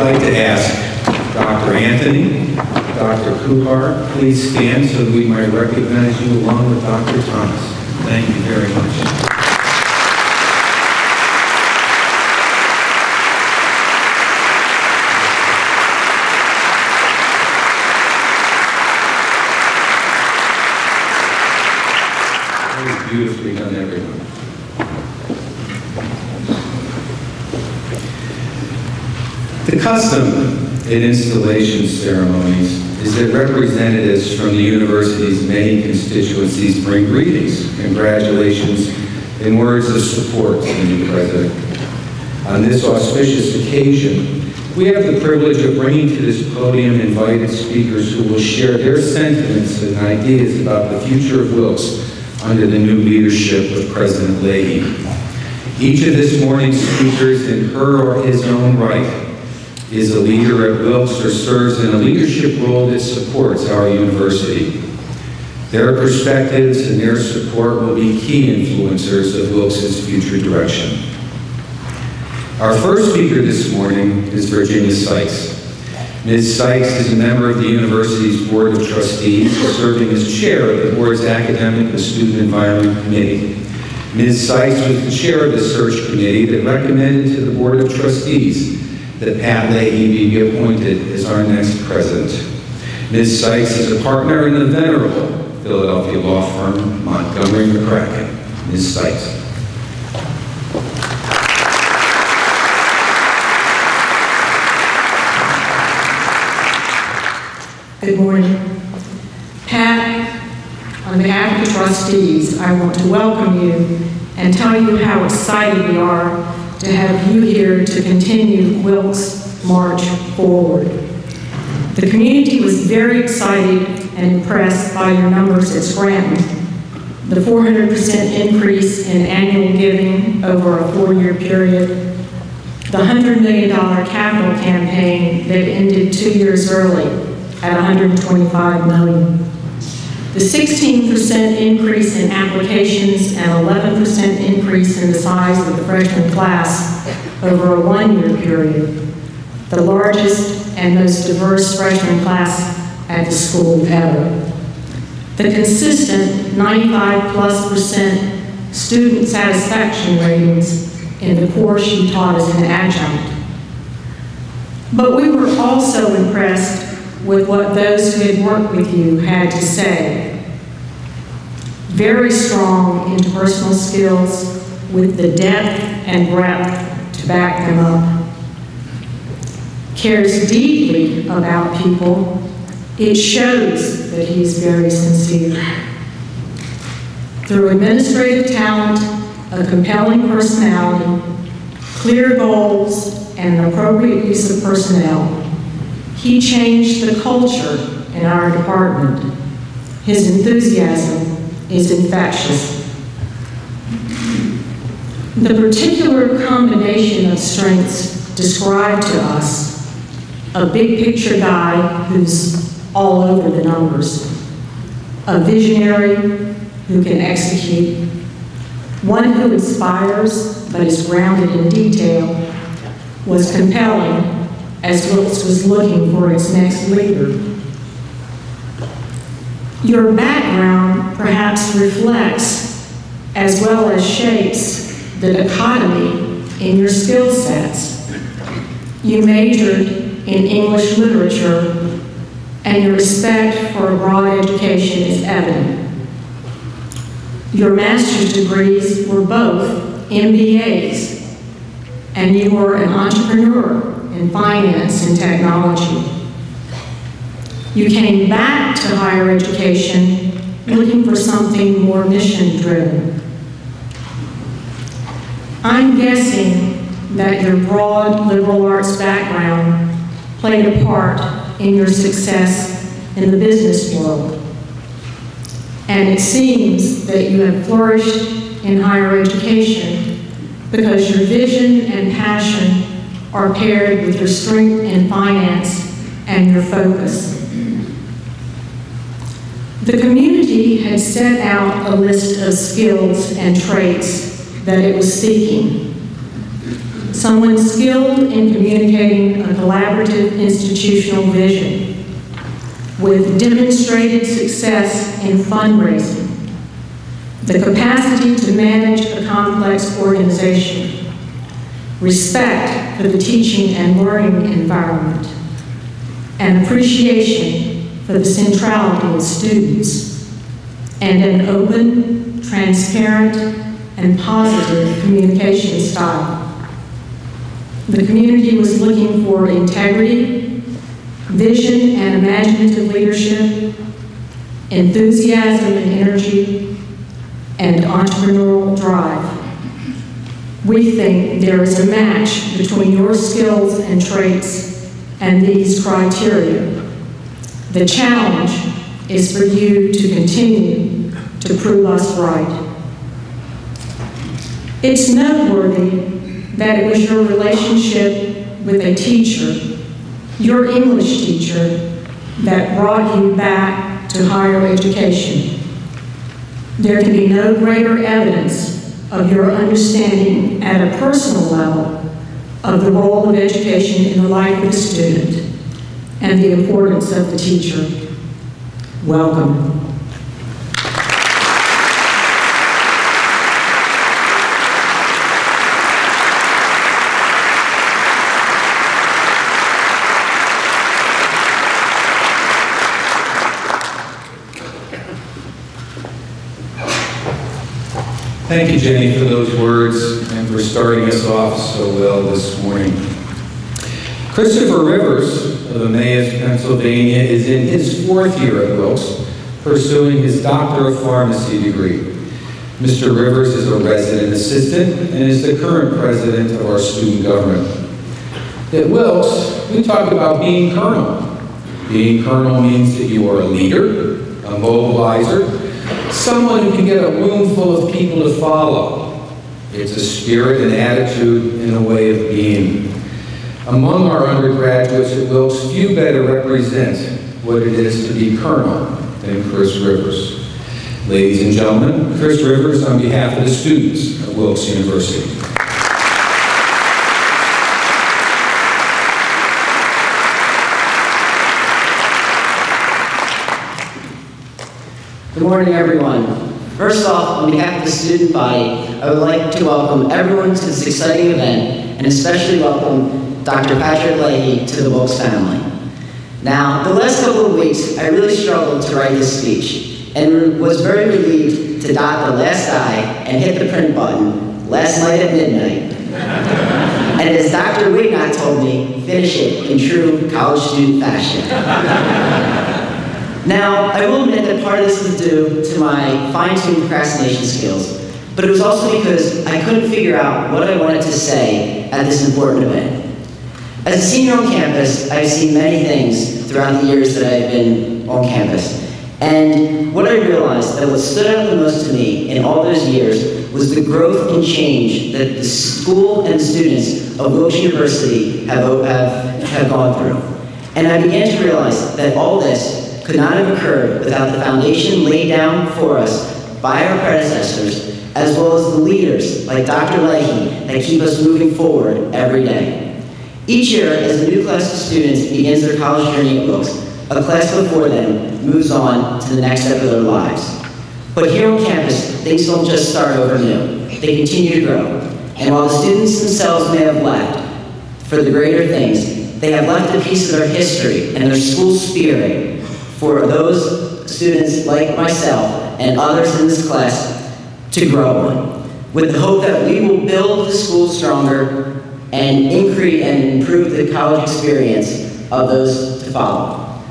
I'd like to ask Dr. Anthony, Dr. Kuhar, please stand so that we might recognize you along with Dr. Thomas. Thank you very much. Beautifully done, everyone. The custom in installation ceremonies is that representatives from the university's many constituencies bring greetings, congratulations, and words of support to the new president. On this auspicious occasion, we have the privilege of bringing to this podium invited speakers who will share their sentiments and ideas about the future of Wilkes under the new leadership of President Leahy. Each of this morning's speakers, in her or his own right, is a leader at Wilkes or serves in a leadership role that supports our university. Their perspectives and their support will be key influencers of Wilkes' future direction. Our first speaker this morning is Virginia Sykes. Ms. Sykes is a member of the university's Board of Trustees, serving as chair of the board's Academic and Student Environment Committee. Ms. Sykes was the chair of the search committee that recommended to the Board of Trustees that Pat Leahy be appointed as our next president. Ms. Sykes is a partner in the venerable Philadelphia law firm, Montgomery McCracken. Ms. Sykes. Good morning. Pat, on behalf of the trustees, I want to welcome you and tell you how excited we are to have you here to continue Wilkes' march forward. The community was very excited and impressed by your numbers at Scranton. The 400% increase in annual giving over a 4-year period, the $100 million capital campaign that ended 2 years early at $125 million. The 16% increase in applications and 11% increase in the size of the freshman class over a 1-year period, the largest and most diverse freshman class at the school ever. The consistent 95+% student satisfaction ratings in the course you taught as an adjunct. But we were also impressed with what those who had worked with you had to say. Very strong interpersonal skills with the depth and breadth to back them up. Cares deeply about people. It shows that he's very sincere. Through administrative talent, a compelling personality, clear goals, and an appropriate use of personnel, he changed the culture in our department. His enthusiasm is infectious. The particular combination of strengths described to us, a big picture guy who's all over the numbers, a visionary who can execute, one who inspires but is grounded in detail, was compelling as Wilkes was looking for its next leader. Your background perhaps reflects, as well as shapes, the dichotomy in your skill sets. You majored in English literature, and your respect for a broad education is evident. Your master's degrees were both MBAs, and you were an entrepreneur in finance and technology. You came back to higher education looking for something more mission-driven. I'm guessing that your broad liberal arts background played a part in your success in the business world. And it seems that you have flourished in higher education because your vision and passion are paired with your strength in finance and your focus. The community had set out a list of skills and traits that it was seeking. someone skilled in communicating a collaborative institutional vision, with demonstrated success in fundraising, the capacity to manage a complex organization, respect for the teaching and learning environment, and appreciation for the centrality of students, and an open, transparent, and positive communication style. The community was looking for integrity, vision and imaginative leadership, enthusiasm and energy, and entrepreneurial drive. We think there is a match between your skills and traits and these criteria. The challenge is for you to continue to prove us right. It's noteworthy that it was your relationship with a teacher, your English teacher, that brought you back to higher education. There can be no greater evidence of your understanding at a personal level of the role of education in the life of the student and the importance of the teacher. Welcome. Thank you, Jenny, for those words and for starting us off so well this morning. Christopher Rivers of Emmaus, Pennsylvania, is in his 4th year at Wilkes, pursuing his Doctor of Pharmacy degree. Mr. Rivers is a resident assistant and is the current president of our student government. At Wilkes, we talk about being colonel. Being colonel means that you are a leader, a mobilizer, someone who can get a room full of people to follow. It's a spirit and attitude and a way of being. Among our undergraduates at Wilkes, few better represent what it is to be colonel than Chris Rivers. Ladies and gentlemen, Chris Rivers on behalf of the students of Wilkes University. Good morning, everyone. First off, on behalf of the student body, I would like to welcome everyone to this exciting event, and especially welcome Dr. Patrick Leahy to the Wilkes family. Now, the last couple of weeks, I really struggled to write this speech, and was very relieved to dot the last I and hit the print button last night at midnight. And as Dr. Wignott told me, finish it in true college student fashion. Now, I will admit that part of this was due to my fine-tuned procrastination skills, but it was also because I couldn't figure out what I wanted to say at this important event. As a senior on campus, I've seen many things throughout the years that I've been on campus, and what I realized that what stood out the most to me in all those years was the growth and change that the school and the students of Wilkes University have gone through. And I began to realize that all this could not have occurred without the foundation laid down for us by our predecessors, as well as the leaders like Dr. Leahy that keep us moving forward every day. Each year, as a new class of students begins their college journey at Wilkes, a class before them moves on to the next step of their lives. But here on campus, things don't just start over new. They continue to grow. And while the students themselves may have left for the greater things, they have left a piece of their history and their school spirit for those students like myself and others in this class to grow on, with the hope that we will build the school stronger and increase and improve the college experience of those to follow.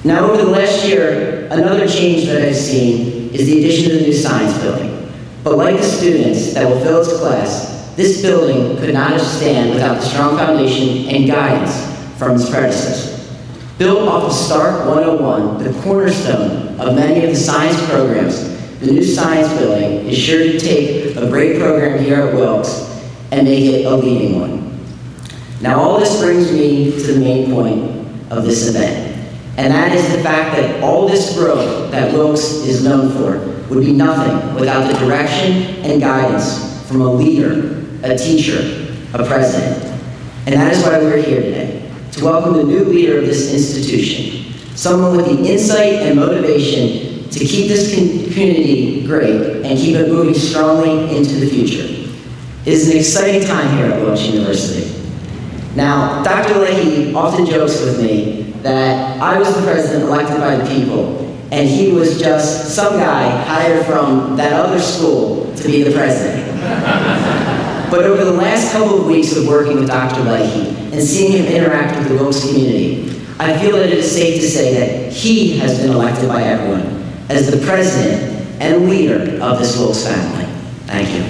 Now, over the last year, another change that I've seen is the addition of the new science building. But like the students that will fill its class, this building could not have stand without the strong foundation and guidance from its predecessors. Built off of START 101, the cornerstone of many of the science programs, the new science building is sure to take a great program here at Wilkes and make it a leading one. Now, all this brings me to the main point of this event, and that is the fact that all this growth that Wilkes is known for would be nothing without the direction and guidance from a leader, a teacher, a president. And that is why we're here today, to welcome the new leader of this institution, someone with the insight and motivation to keep this community great and keep it moving strongly into the future. It is an exciting time here at Wilkes University. Now, Dr. Leahy often jokes with me that I was the president elected by the people, and he was just some guy hired from that other school to be the president. But over the last couple of weeks of working with Dr. Leahy and seeing him interact with the Wilkes community, I feel that it is safe to say that he has been elected by everyone as the president and leader of this Wilkes family. Thank you.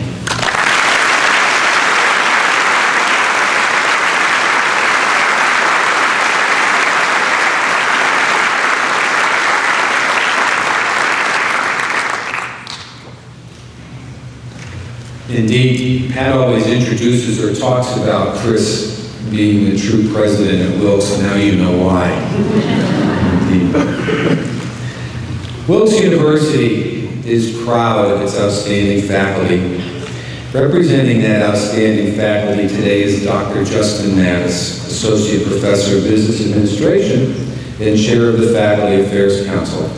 Indeed, Pat always introduces or talks about Chris being the true president at Wilkes, and now you know why. Wilkes University is proud of its outstanding faculty. Representing that outstanding faculty today is Dr. Justin Mattis, Associate Professor of Business Administration and Chair of the Faculty Affairs Council.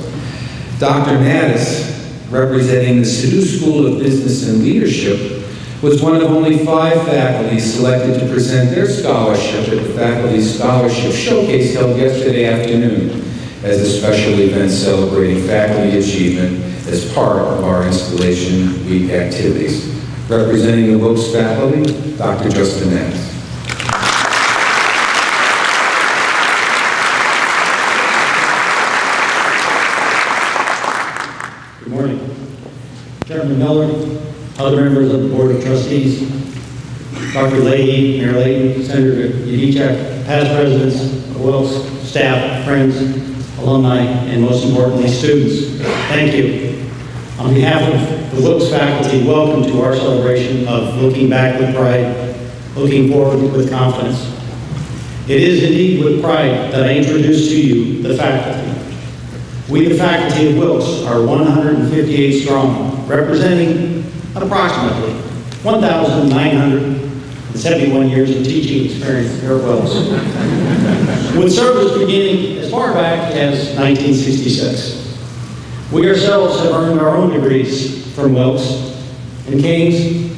Dr. Mattis, representing the Sidhu School of Business and Leadership, was one of only 5 faculty selected to present their scholarship at the Faculty Scholarship Showcase held yesterday afternoon as a special event celebrating faculty achievement as part of our Installation Week activities. Representing the Wilkes faculty, Dr. Justin Mattis. Good morning. Chairman Miller, other members of the Board of Trustees, Dr. Leahy, Mayor Layton, Senator Yudichak, past presidents of Wilkes, staff, friends, alumni, and most importantly, students. Thank you. On behalf of the Wilkes faculty, welcome to our celebration of looking back with pride, looking forward with confidence. It is indeed with pride that I introduce to you the faculty. We, the faculty of Wilkes, are 158 strong, representing approximately 1,971 years of teaching experience here at Wilkes, with service beginning as far back as 1966. We ourselves have earned our own degrees from Wilkes, and King's,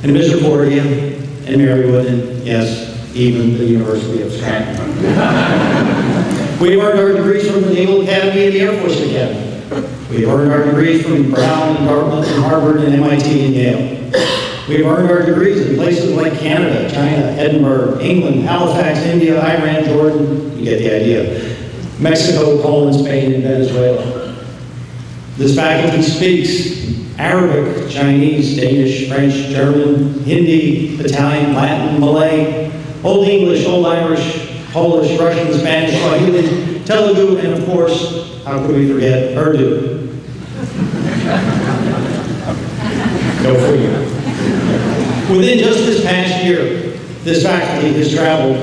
and Misericordia, and Marywood, and yes, even the University of Scranton. We have earned our degrees from the Naval Academy and the Air Force Academy. We have earned our degrees from Brown and Dartmouth and Harvard and MIT and Yale. We have earned our degrees in places like Canada, China, Edinburgh, England, Halifax, India, Iran, Jordan, you get the idea, Mexico, Poland, Spain, and Venezuela. This faculty speaks Arabic, Chinese, Danish, French, German, Hindi, Italian, Latin, Malay, Old English, Old Irish, Polish, Russian, Spanish, Swahili, Telugu, and of course, how could we forget Urdu? Go figure. Within just this past year, this faculty has traveled,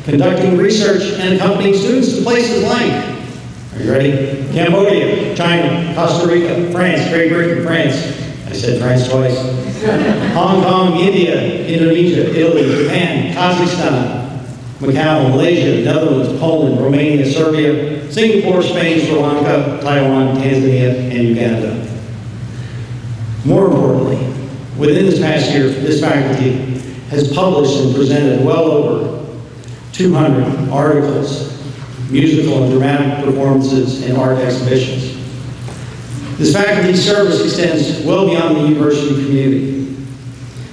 conducting research and accompanying students to places like, are you ready? Cambodia, China, Costa Rica, France, Great Britain, France. I said France twice. Hong Kong, India, Indonesia, Italy, Japan, Kazakhstan, Macau, Malaysia, Netherlands, Poland, Romania, Serbia, Singapore, Spain, Sri Lanka, Taiwan, Tanzania, and Uganda. More importantly, within this past year, this faculty has published and presented well over 200 articles, musical and dramatic performances, and art exhibitions. This faculty's service extends well beyond the university community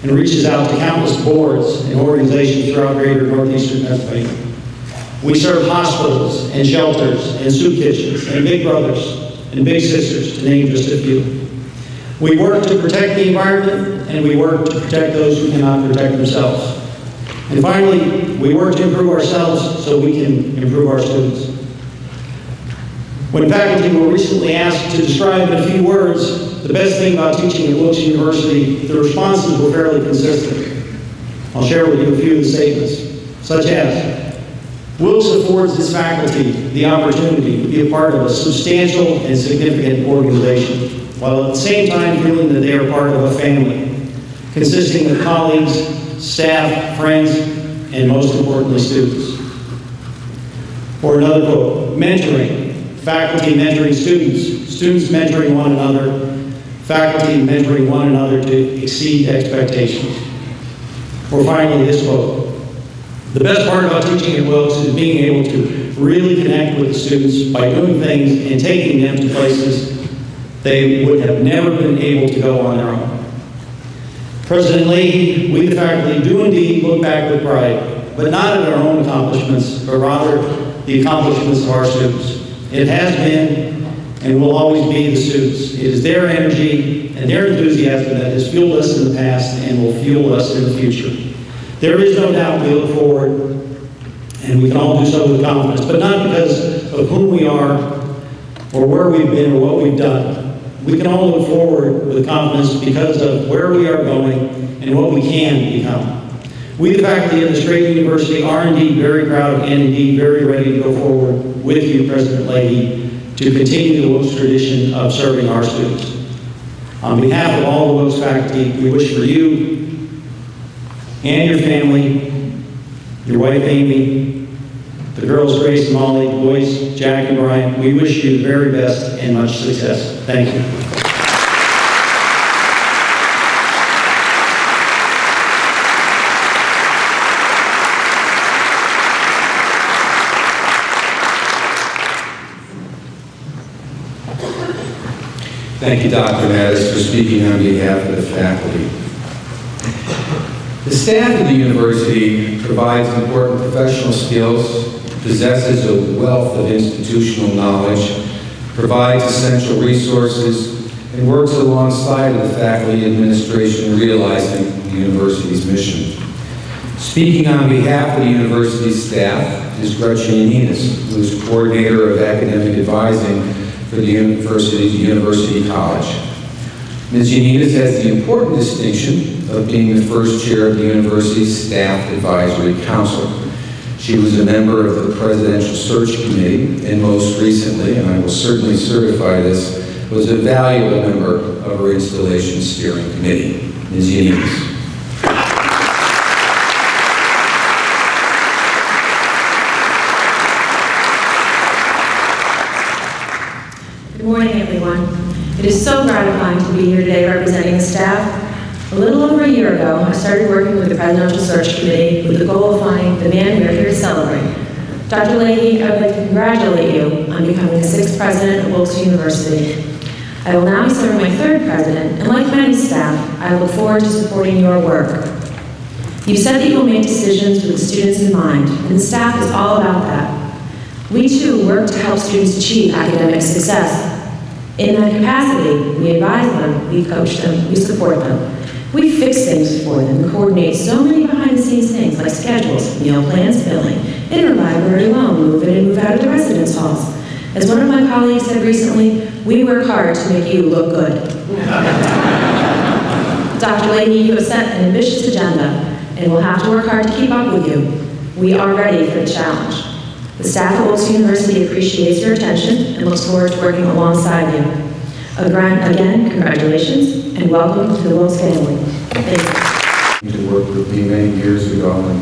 and reaches out to countless boards and organizations throughout greater northeastern Pennsylvania. We serve hospitals and shelters and soup kitchens and big brothers and big sisters, to name just a few. We work to protect the environment, and we work to protect those who cannot protect themselves. And finally, we work to improve ourselves so we can improve our students. When faculty were recently asked to describe in a few words the best thing about teaching at Wilkes University, the responses were fairly consistent. I'll share with you a few of the statements, such as, Wilkes affords its faculty the opportunity to be a part of a substantial and significant organization, while at the same time feeling that they are part of a family, consisting of colleagues staff, friends, and most importantly, students. Or another quote, mentoring, faculty mentoring students, students mentoring one another, faculty mentoring one another to exceed expectations. Or finally, this quote, the best part about teaching at Wilkes is being able to really connect with the students by doing things and taking them to places they would have never been able to go on their own. President Leahy, we the faculty do indeed look back with pride, but not at our own accomplishments, but rather the accomplishments of our students. It has been and will always be the students. It is their energy and their enthusiasm that has fueled us in the past and will fuel us in the future. There is no doubt we look forward, and we can all do so with confidence, but not because of who we are or where we've been or what we've done. We can all look forward with confidence because of where we are going and what we can become. We, the faculty of this great university, are indeed very proud and indeed very ready to go forward with you, President Leahy, to continue the Wilkes tradition of serving our students. On behalf of all the Wilkes faculty, we wish for you and your family, your wife Amy, the girls Grace and Molly, the boys Jack and Brian, we wish you the very best and much success. Thank you. Thank you, Dr. Mattis, for speaking on behalf of the faculty. The staff of the university provides important professional skills, possesses a wealth of institutional knowledge, provides essential resources, and works alongside of the faculty administration in realizing the university's mission. Speaking on behalf of the university staff is Gretchen Yanidis, who is coordinator of academic advising for the University College. Ms. Yanidis has the important distinction of being the first chair of the university's Staff Advisory Council. She was a member of the Presidential Search Committee, and most recently, and I will certainly certify this, was a valuable member of her Installation Steering Committee. Ms. Yanidis. Good morning, everyone. It is so gratifying to be here today representing the staff. A little over a year ago, I started working with the Presidential Search Committee with the goal of finding the man we are here to celebrate. Dr. Leahy, I would like to congratulate you on becoming the 6th president of Wilkes University. I will now be serving my 3rd president, and like many staff, I look forward to supporting your work. You said that you will make decisions with the students in mind, and the staff is all about that. We too work to help students achieve academic success. In that capacity, we advise them, we coach them, we support them. We fix things for them and coordinate so many behind-the-scenes things like schedules, meal plans, billing, interlibrary loan, move in and move out of the residence halls. As one of my colleagues said recently, we work hard to make you look good. Dr. Leahy, you have set an ambitious agenda, and we'll have to work hard to keep up with you. We are ready for the challenge. The staff at Wilkes University appreciates your attention and looks forward to working alongside you. Again, congratulations, and welcome to the Wilkes family. Thank you. To work with me many years ago, and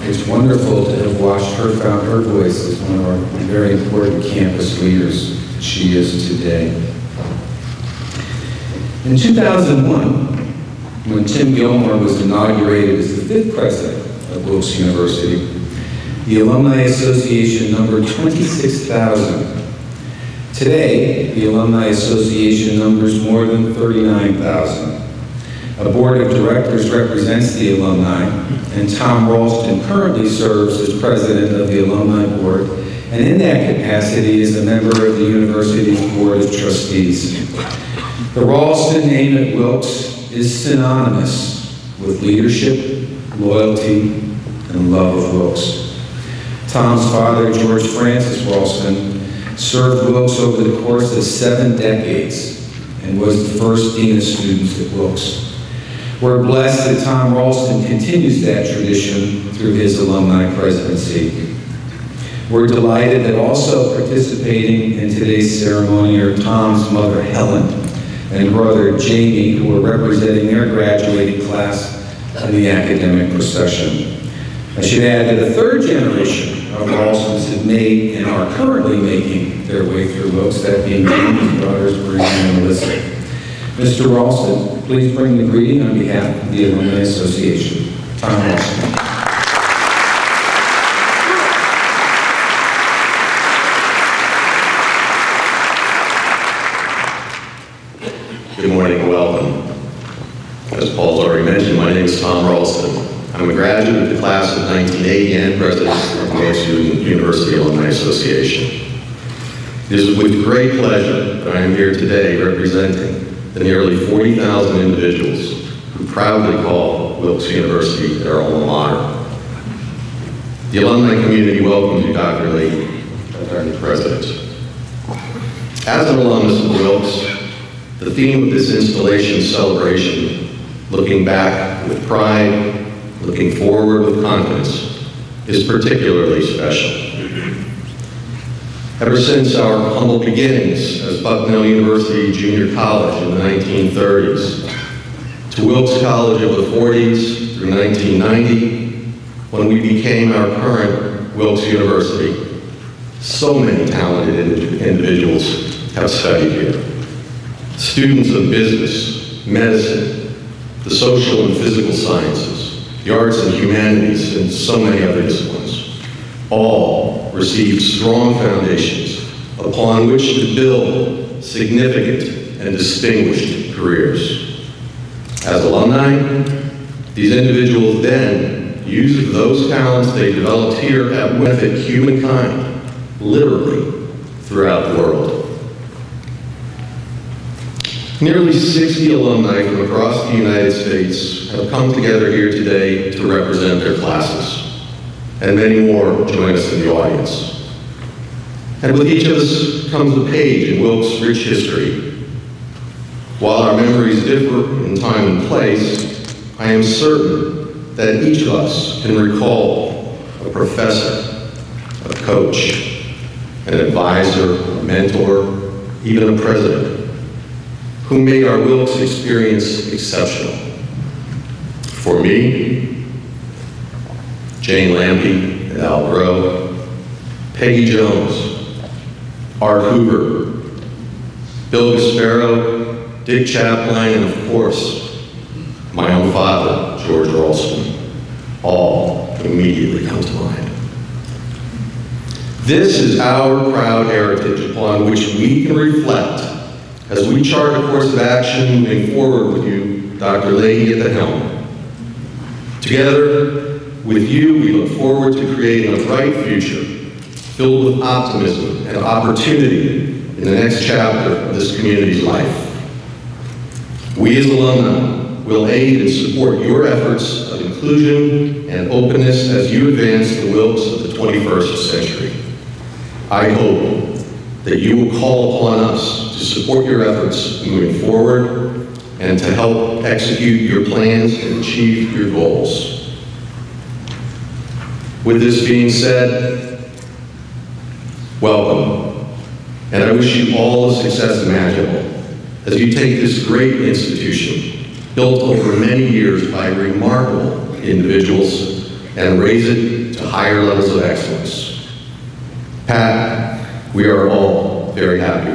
it's wonderful to have watched her found her voice as one of our very important campus leaders she is today. In 2001, when Tim Gilmore was inaugurated as the 5th president of Wilkes University, the Alumni Association numbered 26,000. Today, the Alumni Association numbers more than 39,000. A board of directors represents the alumni, and Tom Ralston currently serves as president of the alumni board, and in that capacity is a member of the university's board of trustees. The Ralston name at Wilkes is synonymous with leadership, loyalty, and love of Wilkes. Tom's father, George Francis Ralston, served Wilkes over the course of 7 decades and was the first dean of students at Wilkes. We're blessed that Tom Ralston continues that tradition through his alumni presidency. We're delighted that also participating in today's ceremony are Tom's mother, Helen, and brother, Jamie, who are representing their graduating class in the academic procession. I should add that a third generation of Ralstons have made and are currently making their way through Wilkes, that being Jamie's brothers, Brian and Melissa. Mr. Ralston, please bring the greeting on behalf of the Alumni Association. Tom Ralston. Good morning and welcome. As Paul's already mentioned, my name is Tom Ralston. I'm a graduate of the class of 1980 and president of the Wilkes University Alumni Association. It is with great pleasure that I am here today representing the nearly 40,000 individuals who proudly call Wilkes University their alma mater. The alumni community welcomes you, Dr. Leahy, as our new president. As an alumnus of Wilkes, the theme of this installation celebration, looking back with pride, looking forward with confidence, is particularly special. Ever since our humble beginnings as Bucknell University Junior College in the 1930s, to Wilkes College of the 40s through 1990, when we became our current Wilkes University, so many talented individuals have studied here. Students of business, medicine, the social and physical sciences, the arts and humanities, and so many other disciplines, all received strong foundations upon which to build significant and distinguished careers. As alumni, these individuals then used those talents they developed here to benefit humankind, literally, throughout the world. Nearly 60 alumni from across the United States have come together here today to represent their classes, and many more join us in the audience. And with each of us comes a page in Wilkes' rich history. While our memories differ in time and place, I am certain that each of us can recall a professor, a coach, an advisor, a mentor, even a president, who made our Wilkes experience exceptional. For me, Jane Lampe and Al Groh, Peggy Jones, Art Hoover, Bill Gasparo, Dick Chapline, and of course, my own father, George Ralston, all immediately come to mind. This is our proud heritage upon which we can reflect as we chart a course of action moving forward with you, Dr. Leahy, at the helm. Together with you, we look forward to creating a bright future filled with optimism and opportunity in the next chapter of this community's life. We as alumni will aid and support your efforts of inclusion and openness as you advance the Wilkes of the 21st century. I hope that you will call upon us to support your efforts moving forward and to help execute your plans and achieve your goals. With this being said, welcome, and I wish you all the success imaginable as you take this great institution, built over many years by remarkable individuals, and raise it to higher levels of excellence. Pat, we are all very happy